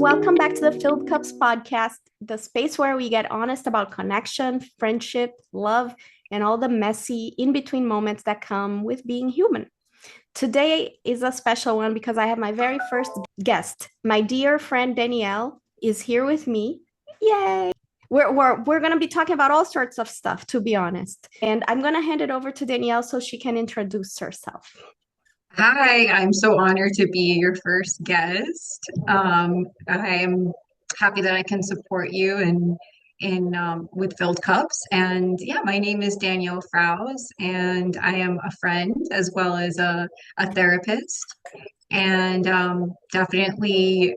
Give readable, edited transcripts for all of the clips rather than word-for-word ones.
welcome back to the Filled Cups podcast, the space where we get honest about connection, friendship, love, and all the messy in between moments that come with being human. Today is a special one because I have my very first guest. My dear friend Danielle is here with me. Yay! We're going to be talking about all sorts of stuff, to be honest. And I'm going to hand it over to Danielle so she can introduce herself. Hi, I'm so honored to be your first guest. I'm happy that I can support you in with Filled Cups. And yeah, my name is Danielle Frouws, and I am a friend as well as a therapist. And definitely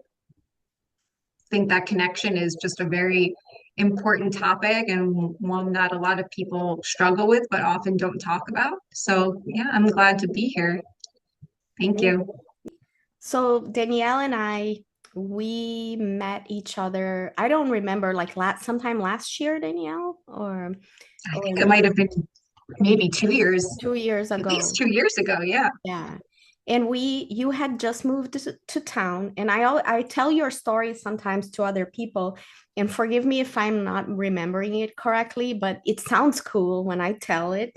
think that connection is just a very important topic and one that a lot of people struggle with, but often don't talk about. So yeah, I'm glad to be here. Thank you. So Danielle and I, we met each other. I don't remember, like sometime last year, Danielle, I or think it might have been maybe 2 years, 2 years at least ago. 2 years ago. Yeah. Yeah. And you had just moved to town, and I tell your story sometimes to other people, and forgive me if I'm not remembering it correctly, but it sounds cool when I tell it.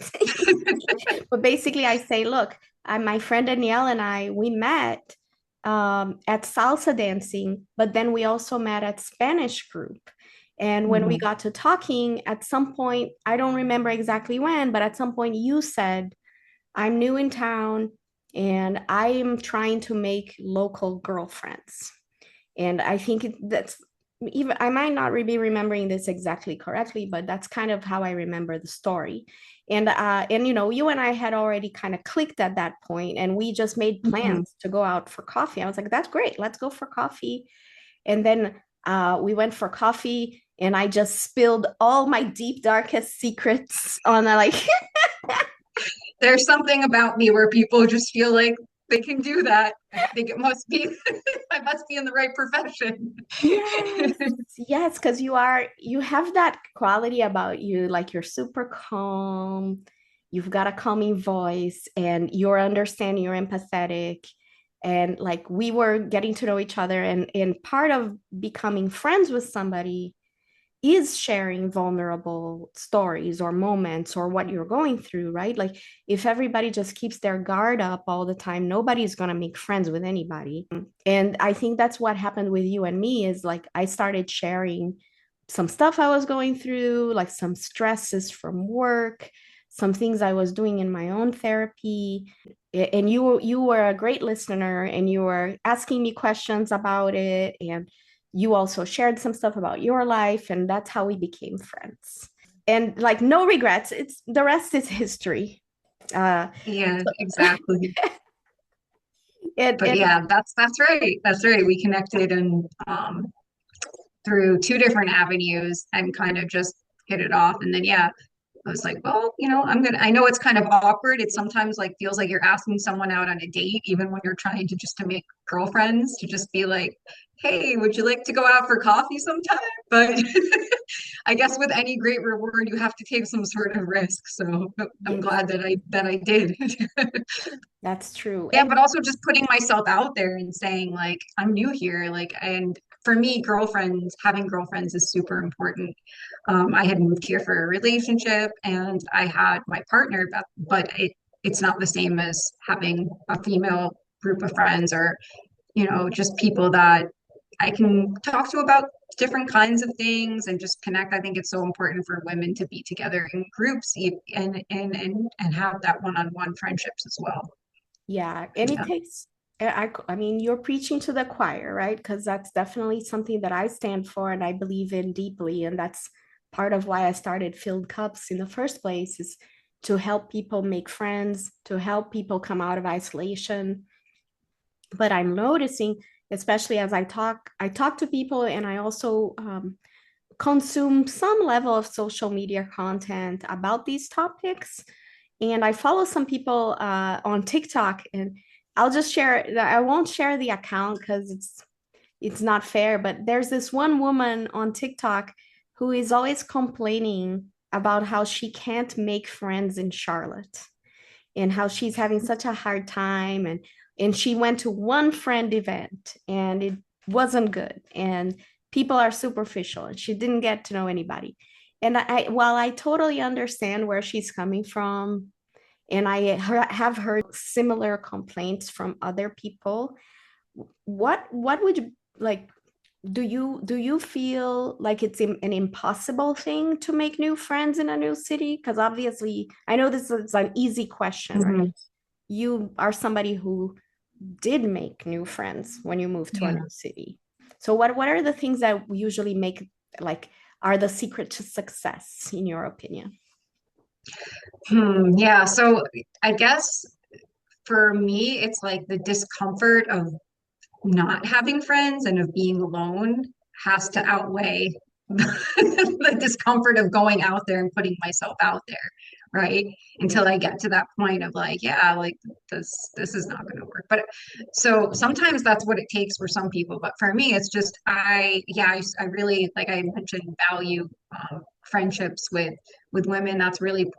But basically, I say, look, my friend Danielle and I, we met at salsa dancing, but then we also met at Spanish group. And when we Mhm. got to talking, at some point, I don't remember exactly when, but at some point you said, I'm new in town and I am trying to make local girlfriends. And I think that's even, I might not be remembering this exactly correctly, but that's kind of how I remember the story. And you and I had already kind of clicked at that point, and we just made Mhm. plans to go out for coffee. I was like, that's great, let's go for coffee. And then we went for coffee, and I just spilled all my deep darkest secrets on like There's something about me where people just feel like they can do that. I think it must be, I must be in the right profession. Yes, yes, because you have that quality about you, like you're super calm, you've got a calming voice, and you're understanding, you're empathetic. And like we were getting to know each other, and part of becoming friends with somebody is sharing vulnerable stories or moments or what you're going through, right? Like if everybody just keeps their guard up all the time, nobody's going to make friends with anybody. And I think that's what happened with you and me is like I started sharing some stuff I was going through, like some stresses from work, some things I was doing in my own therapy. And you were a great listener, and you were asking me questions about it, and you also shared some stuff about your life, and that's how we became friends. And like no regrets, it's the rest is history. Yeah, exactly. But And yeah, that's right. That's right. We connected and through two different avenues and kind of just hit it off. And then yeah, I was like, well, I know it's kind of awkward. It sometimes like feels like you're asking someone out on a date, even when you're trying to just to make girlfriends, to just be like, hey, would you like to go out for coffee sometime? But I guess with any great reward, you have to take some sort of risk. So I'm yes, glad that I did. that's true. Yeah, but also just putting myself out there and saying like I'm new here, like and for me, having girlfriends is super important. I had moved here for a relationship and I had my partner, but it's not the same as having a female group of friends or, just people that I can talk to about different kinds of things and just connect. I think it's so important for women to be together in groups and have that one-on-one friendships as well. Yeah, and it Yeah. takes I mean, you're preaching to the choir, right? Because that's definitely something that I stand for and I believe in deeply. And that's part of why I started Filled Cups in the first place is to help people make friends, to help people come out of isolation. But I'm noticing, especially as I talk to people, and I also consume some level of social media content about these topics. And I follow some people on TikTok, and I'll just share. I won't share the account because it's not fair. But there's this one woman on TikTok who is always complaining about how she can't make friends in Charlotte and how she's having such a hard time, and she went to one friend event and it wasn't good, and people are superficial, and she didn't get to know anybody. And while I totally understand where she's coming from, and have heard similar complaints from other people, what would you like? Do you feel like it's an impossible thing to make new friends in a new city? Because obviously, I know this is an easy question, right? Mhm. You are somebody who did make new friends when you moved to a Yeah. new city. So what are the things that usually make, like, are the secret to success in your opinion? Yeah. So I guess for me, it's like the discomfort of not having friends and of being alone has to outweigh the discomfort of going out there and putting myself out there, right? Yeah. Until I get to that point of like, yeah, like this is not going to work. But so sometimes that's what it takes for some people. But for me, it's just I really, like I mentioned, value friendships with women. That's really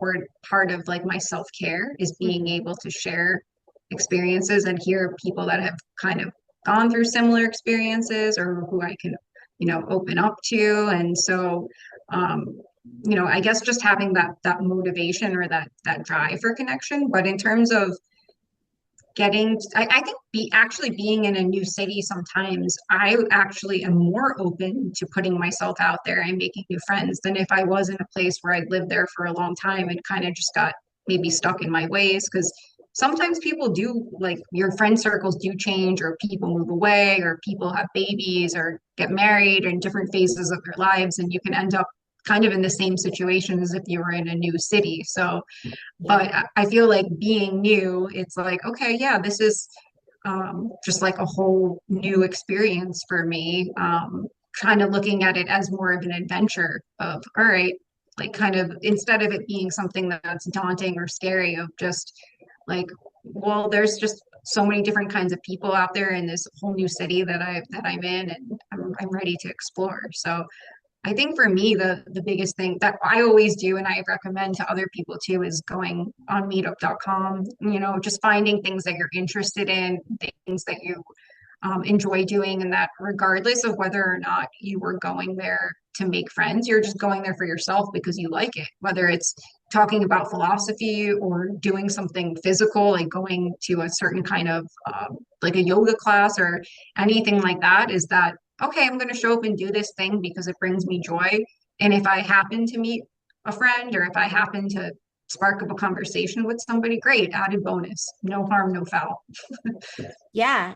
part of like my self-care is being Mhm. able to share experiences and hear people that have kind of gone through similar experiences or who I can, open up to. And so, I guess just having that motivation or that drive for connection. But in terms of I think actually being in a new city, sometimes I actually am more open to putting myself out there and making new friends than if I was in a place where I'd lived there for a long time and kind of just got maybe stuck in my ways. Because sometimes people do, like, your friend circles do change, or people move away, or people have babies or get married in different phases of their lives, and you can end up kind of in the same situation as if you were in a new city. So Yeah. but I feel like being new, it's like, okay, yeah, this is just like a whole new experience for me. Kind of looking at it as more of an adventure of, all right, like kind of instead of it being something that's daunting or scary, of just like, well, there's just so many different kinds of people out there in this whole new city that I'm in, and I'm ready to explore. So I think for me, the biggest thing that I always do and I recommend to other people too is going on meetup.com, just finding things that you're interested in, things that you enjoy doing, and that regardless of whether or not you were going there to make friends, you're just going there for yourself because you like it, whether it's talking about philosophy or doing something physical, like going to a certain kind of like a yoga class or anything like that, is that, okay, I'm going to show up and do this thing because it brings me joy. And if I happen to meet a friend or if I happen to spark up a conversation with somebody, great, added bonus, no harm, no foul. Yeah.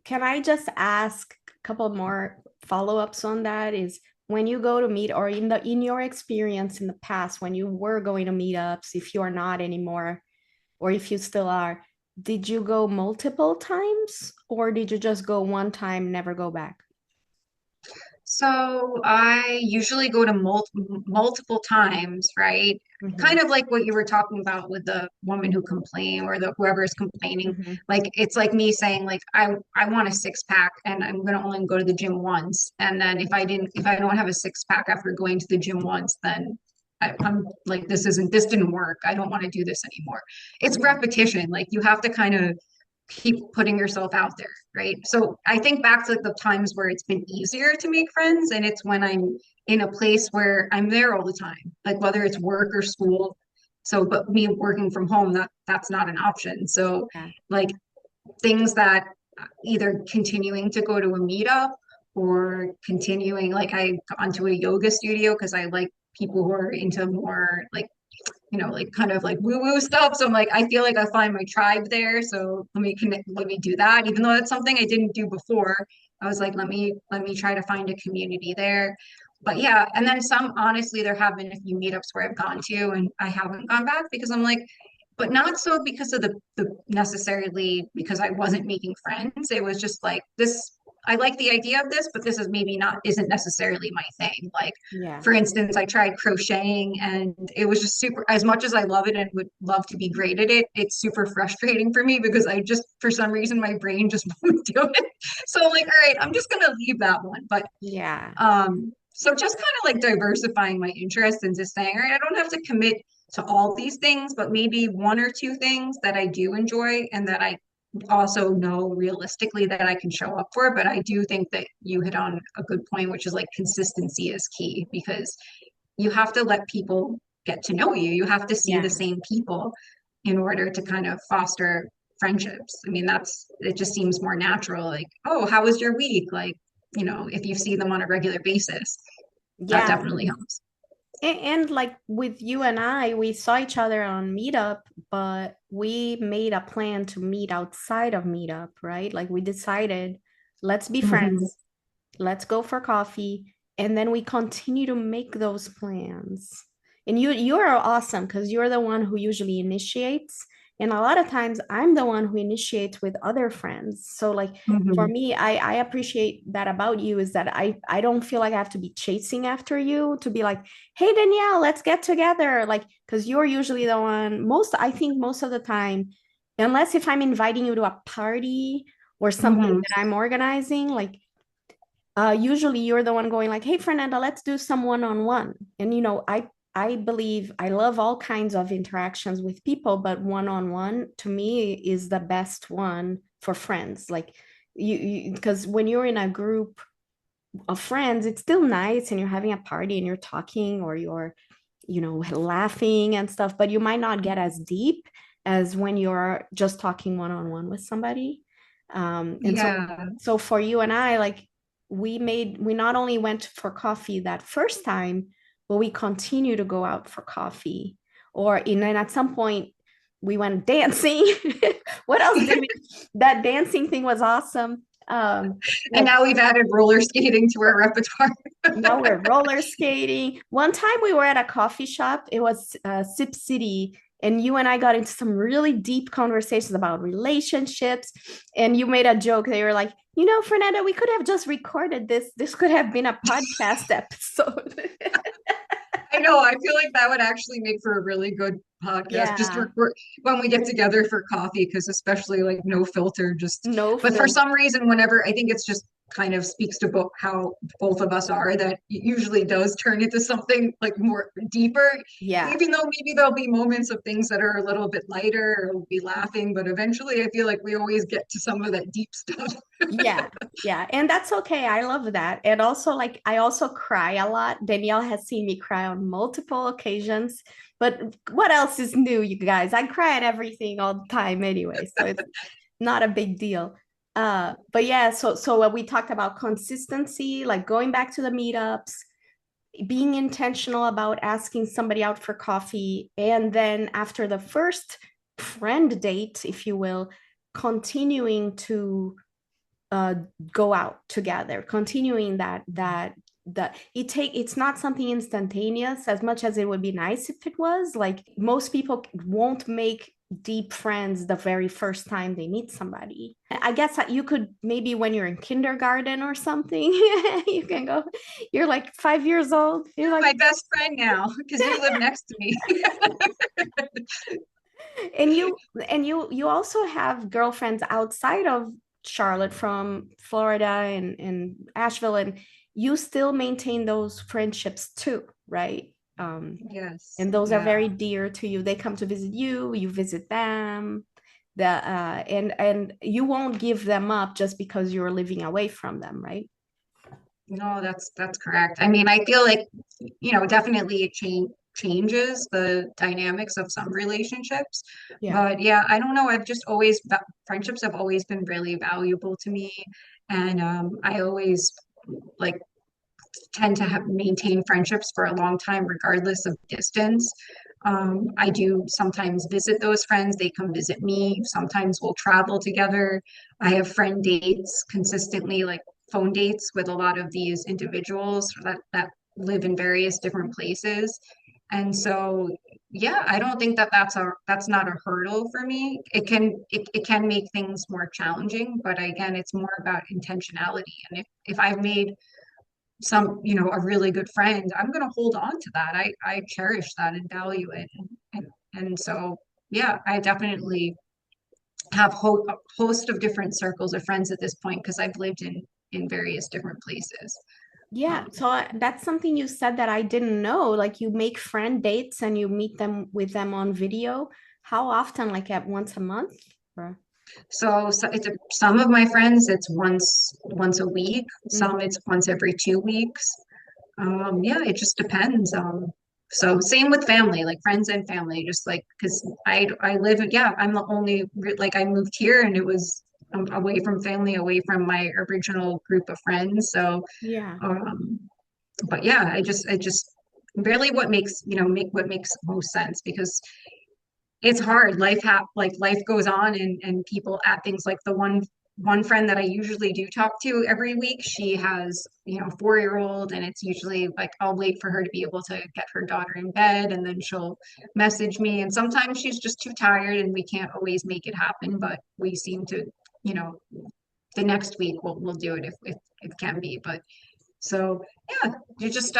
Can I just ask a couple more follow-ups on that? Is when you go to meet, or in your experience in the past when you were going to meetups, if you are not anymore, or if you still are, did you go multiple times, or did you just go one time, never go back? So I usually go to multiple times, right? Hmm. Kind of like what you were talking about with the woman who complained or the whoever is complaining. Hmm. Like it's like me saying like I want a six pack and I'm gonna only go to the gym once. And then if I don't have a six pack after going to the gym once, then I'm like this didn't work. I don't want to do this anymore. It's Yeah. repetition. Like you have to kind of keep putting yourself out there, right? So I think back to like the times where it's been easier to make friends, and it's when I'm in a place where I'm there all the time, like whether it's work or school. So, but me working from home, that's not an option. So, Yeah. like things that either continuing to go to a meetup or continuing, like I gone to a yoga studio because I like people who are into more like like kind of like woo-woo stuff. So I'm like, I feel like I find my tribe there. So let me do that. Even though that's something I didn't do before. I was like, let me try to find a community there. But yeah, and then some, honestly, there have been a few meetups where I've gone to and I haven't gone back because I'm like, but not so because of the necessarily because I wasn't making friends. It was just like this, I like the idea of this, but this is maybe not isn't necessarily my thing. Like Yeah. for instance, I tried crocheting and it was just super, as much as I love it and would love to be great at it, it's super frustrating for me because I just, for some reason, my brain just won't do it. So I'm like, all right, I'm just going to leave that one. But Yeah. so just kind of like diversifying my interests and just saying, all right, I don't have to commit to all these things, but maybe one or two things that I do enjoy and that I also know realistically that I can show up for. But I do think that you hit on a good point, which is like consistency is key because you have to let people get to know you. You have to see the Yeah. same people in order to kind of foster friendships. I mean, that's it just seems more natural. Like, oh, how was your week? Like, if you see them on a regular basis, that Yeah. definitely helps. And like with you and I, we saw each other on Meetup, but we made a plan to meet outside of Meetup, right? Like we decided, let's be Mhm. friends, let's go for coffee, and then we continue to make those plans. And you're awesome because you're the one who usually initiates. And a lot of times I'm the one who initiates with other friends. So like for Mhm. me, I appreciate that about you is that I don't feel like I have to be chasing after you to be like, hey Danielle, let's get together. Like, because you're usually the one I think most of the time, unless if I'm inviting you to a party or something Mhm. that I'm organizing, like usually you're the one going like, hey Fernanda, let's do some one-on-one. And I believe I love all kinds of interactions with people, but one-on-one to me is the best one for friends. Like you because when you're in a group of friends, it's still nice and you're having a party and you're talking or you're, laughing and stuff, but you might not get as deep as when you're just talking one-on-one with somebody. And so Yeah. so for you and I, like we not only went for coffee that first time, but we continue to go out for coffee. And at some point we went dancing. What else did we that dancing thing was awesome. And Like now we've added roller skating to our repertoire. now we're roller skating. One time we were at a coffee shop. It was Sip City, and you and I got into some really deep conversations about relationships. And you made a joke. They were like, Fernanda, we could have just recorded this. This could have been a podcast episode. I know. I feel like that would actually make for a really good podcast. Just Yeah, record when we get together for coffee, because especially like no filter, just no but for filter. some reason, whenever I think it's just kind of speaks to how both of us are, that it usually does turn into something like more deeper, Yeah. even though maybe there'll be moments of things that are a little bit lighter or we'll be laughing, but eventually I feel like we always get to some of that deep stuff. Yeah, yeah, and that's okay. I love that. And also, like, I also cry a lot. Danielle has seen me cry on multiple occasions. But what else is new, you guys? I cry at everything all the time anyway, so it's not a big deal. But yeah, so what we talked about consistency, like going back to the meetups, being intentional about asking somebody out for coffee, and then after the first friend date, if you will, continuing to uh, go out together, continuing that it's not something instantaneous as much as it would be nice if it was. Like most people won't make deep friends the very first time they meet somebody. I guess that you could maybe when you're in kindergarten or something, you can go, you're like 5 years old, you're You're like, my best friend now because you live next to me. and you also have girlfriends outside of Charlotte from Florida and Asheville, and you still maintain those friendships too, right? Yes, And those are yeah. very dear to you. They come to visit you, you visit them, and you won't give them up just because you're living away from them, right? No, that's correct. I mean, I feel like, definitely it changes the dynamics of some relationships. Yeah. But yeah, I don't know. I've just always friendships have always been really valuable to me. And I always like tend to have maintain friendships for a long time, regardless of distance. I do sometimes visit those friends. They come visit me. Sometimes we'll travel together. I have friend dates consistently, like phone dates with a lot of these individuals that live in various different places. And so, yeah, I don't think that that's not a hurdle for me. It can make things more challenging, but again, it's more about intentionality. And if I've made a really good friend, I'm going to hold on to that. I cherish that and value it. And so, yeah, I definitely have a host of different circles of friends at this point because I've lived in various different places. Yeah, Um, so that's something you said that I didn't know. Like you make friend dates and you meet them with them on video. How often? Like at once a month? Or... So it's some of my friends, it's once a week. Some Mhm. it's once every 2 weeks. Yeah, it just depends. So same with family, like friends and family, just like because I live, yeah, I'm the only like I moved here and it was away from family, away from my original group of friends. So, Yeah. um, but yeah, I just really what makes make what makes most sense because it's hard. Like life goes on and people add things like the one friend that I usually do talk to every week, she has, 4-year-old and it's usually like I'll wait for her to be able to get her daughter in bed and then she'll message me and sometimes she's just too tired and we can't always make it happen, but we seem to, you know, the next week we'll do it if it can be. But so yeah, you just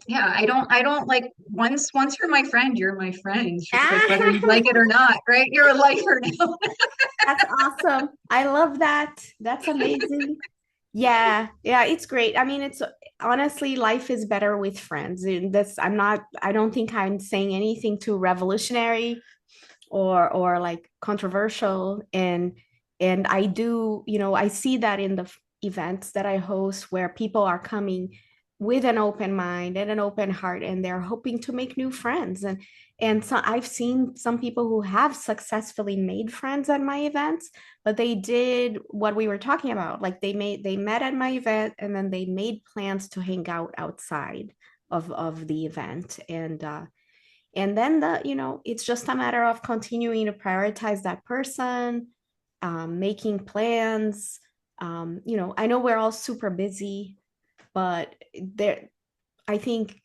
yeah, I don't like once you're my friend, you're my friend. Like whether you like it or not, right? You're a lifer now. That's awesome. I love that. That's amazing. Yeah, yeah, it's great. I mean, it's honestly, life is better with friends. And I don't think I'm saying anything too revolutionary or like controversial. And I do, I see that in the events that I host where people are coming with an open mind and an open heart and they're hoping to make new friends. And so I've seen some people who have successfully made friends at my events, but they did what we were talking about. Like they met at my event and then they made plans to hang out outside of the event. And then it's just a matter of continuing to prioritize that person, making plans. I know we're all super busy, but there, I think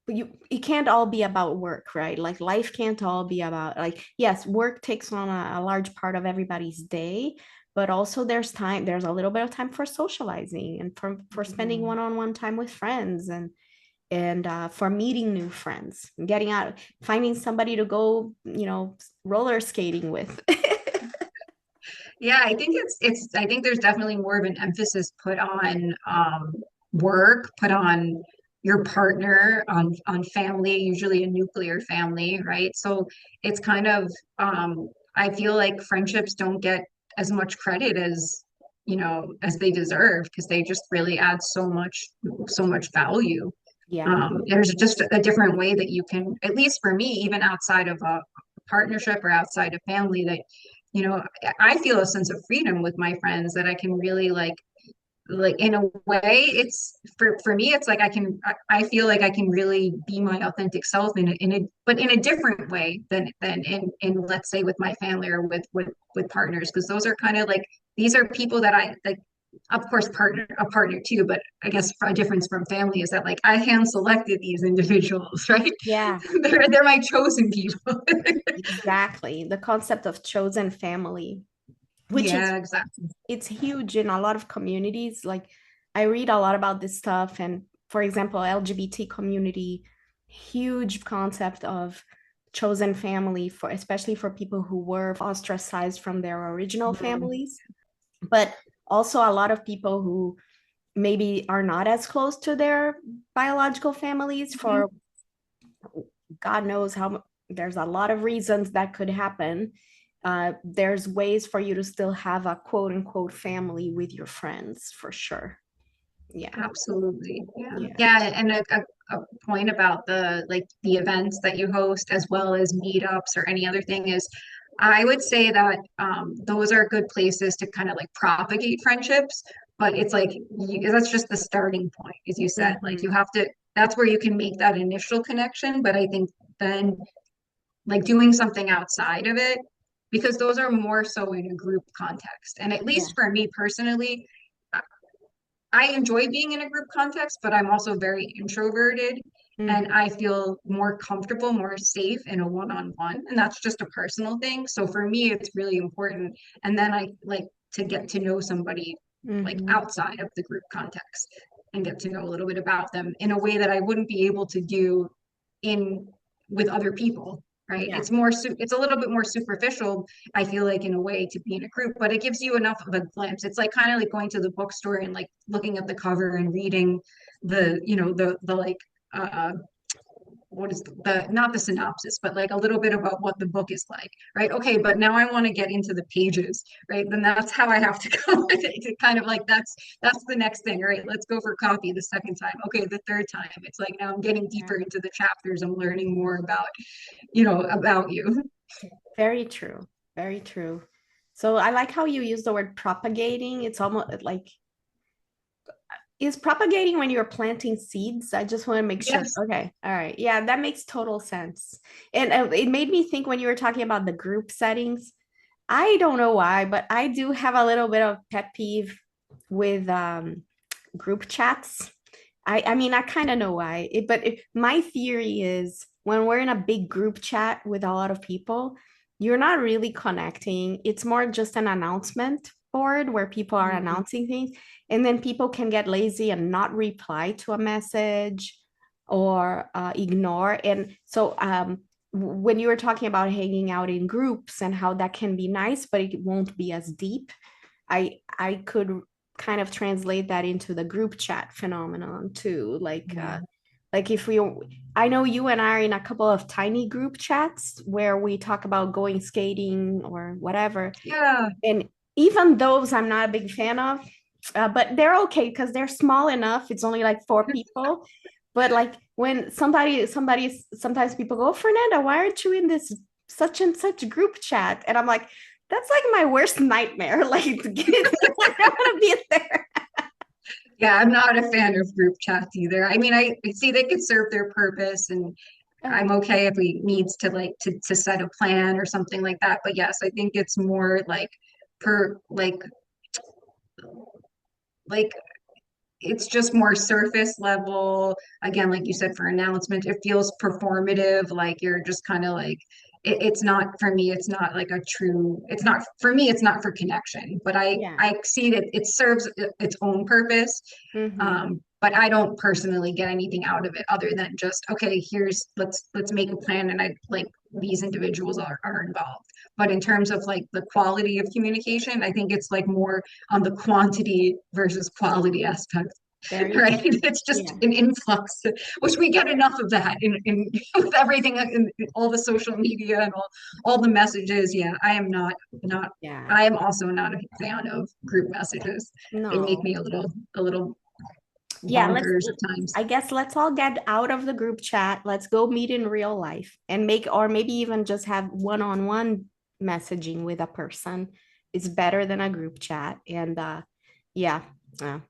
it can't all be about work, right? Like life can't all be about, like, yes, work takes on a large part of everybody's day, but also there's a little bit of time for socializing and for spending Mhm. one-on-one time with friends and for meeting new friends, getting out, finding somebody to go, roller skating with. Yeah, I think I think there's definitely more of an emphasis put on work, put on your partner, on family, usually a nuclear family, right? So it's kind of I feel like friendships don't get as much credit as they deserve because they just really add so much value. Yeah. There's just a different way that you can, at least for me, even outside of a partnership or outside of family, that I feel a sense of freedom with my friends that I can really like in a way it's for me it's like I feel like I can really be my authentic self but in a different way than in let's say with my family or with partners because those are kind of like these are people that I like, of course a partner too, but I guess a difference from family is that like I hand selected these individuals, right? Yeah, They're my chosen people. exactly. The concept of chosen family, which is Yeah, exactly. it's huge in a lot of communities. Like I read a lot about this stuff, and for example, LGBT community, huge concept of chosen family for especially for people who were ostracized from their original Mhm. families, but also a lot of people who maybe are not as close to their biological families for God knows how. There's a lot of reasons that could happen. There's ways for you to still have a quote unquote family with your friends for sure. Yeah. Absolutely. Yeah. Yeah. Yeah. And a point about the events that you host as well as meetups or any other thing is I would say that those are good places to kind of like propagate friendships, but it's like that's just the starting point, as you said. Like you Mhm. have to, that's where you can make that initial connection. But I think then like doing something outside of it, because those are more so in a group context. And at Yeah. least for me personally, I enjoy being in a group context, but I'm also very introverted and Mhm. I feel more comfortable, more safe in a one-on-one. And that's just a personal thing. So for me, it's really important. And then I like to get to know somebody like Mhm. outside of the group context and get to know a little bit about them in a way that I wouldn't be able to do in with other people, right? Yeah. It's a little bit more superficial, I feel like, in a way to be in a group, but it gives you enough of a glimpse. It's like kind of like going to the bookstore and like looking at the cover and reading the like uh what is the not the synopsis, but like a little bit about what the book is like, right? Okay, but now I want to get into the pages, right? Then that's how I have to go with it. To kind of like that's the next thing, right? Let's go for coffee the second time. Okay, the third time. It's like now I'm getting Yeah. deeper into the chapters. I'm learning more about, about you. Very true. Very true. So I like how you use the word propagating. It's almost like, is propagating when you're planting seeds? I just want to make sure. Yes. Okay. All right. Yeah, that makes total sense. And it made me think when you were talking about the group settings. I don't know why, but I do have a little bit of pet peeve with group chats. I mean, I kind of know why, my theory is when we're in a big group chat with a lot of people, you're not really connecting. It's more just an announcement board where people are Mhm. announcing things, and then people can get lazy and not reply to a message or ignore. And so, when you were talking about hanging out in groups and how that can be nice, but it won't be as deep, I could kind of translate that into the group chat phenomenon too. Yeah. Like if we, I know you and I are in a couple of tiny group chats where we talk about going skating or whatever, Yeah. and even those I'm not a big fan of, but they're okay because they're small enough. It's only like four people, but like when somebody sometimes people go, Fernanda, why aren't you in this such and such group chat? And I'm like, that's like my worst nightmare. Like, I don't want to be there. Yeah, I'm not a fan of group chats either. I mean, I see they could serve their purpose, and I'm okay if we needs to like to set a plan or something like that. But yes, I think it's more like per like it's just more surface level. Again, like you said, for announcement, it feels performative, like you're just kind of like it's not for me, it's not like a true, it's not for me, it's not for connection, but Yeah. I see that it serves its own purpose. Mm-hmm. But I don't personally get anything out of it other than just, okay, here's let's make a plan, and I like these individuals are involved. But in terms of like the quality of communication, I think it's like more on the quantity versus quality aspect, Very right? true. It's just Yeah. an influx, which we get enough of that in with everything, in all the social media and all the messages. Yeah, I am not. Yeah. I am also not a fan of group messages. They make No. me a little Yeah, bonkers at times. I guess let's all get out of the group chat. Let's go meet in real life and make, or maybe even just have one-on-one messaging with a person. It's better than a group chat. And yeah. Yeah.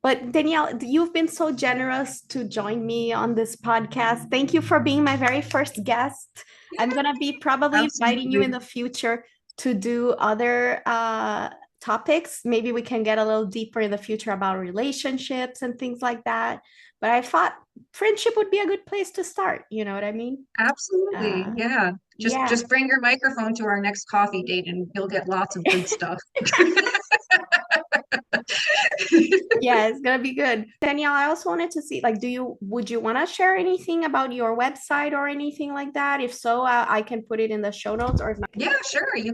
But Danielle, you've been so generous to join me on this podcast. Thank you for being my very first guest. Yeah, I'm gonna be probably inviting you in absolutely. the future to do other topics. Maybe we can get a little deeper in the future about relationships and things like that. But I thought friendship would be a good place to start. You know what I mean? Absolutely. Uh, Yeah. yeah. Just bring your microphone to our next coffee date and you'll get lots of good stuff. Yeah, it's gonna be good. Danielle, I also wanted to see, like, would you want to share anything about your website or anything like that? If so, I can put it in the show notes, or if not, Yeah, sure. okay. You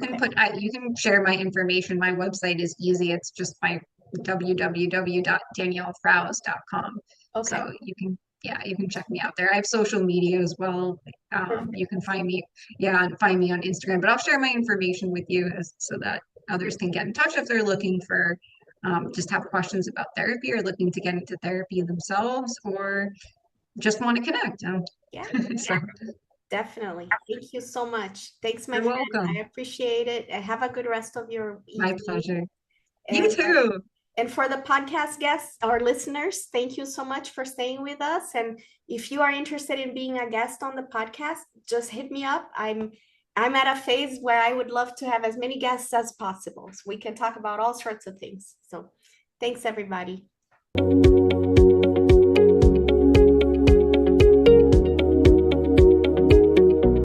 can share my information. My website is easy. It's just my www.daniellefrouws.com. Okay. So you can check me out there. I have social media as well. You Perfect. can find me on Instagram, but I'll share my information with you so that others can get in touch if they're looking for just have questions about therapy or looking to get into therapy themselves or just want to connect. Yeah, So definitely. Thank you so much. Thanks, my you're friend. I welcome. appreciate it. And have a good rest of your My evening. pleasure. You And too. and for the podcast guests, our listeners, thank you so much for staying with us. And if you are interested in being a guest on the podcast, just hit me up. I'm at a phase where I would love to have as many guests as possible. So we can talk about all sorts of things. So thanks everybody.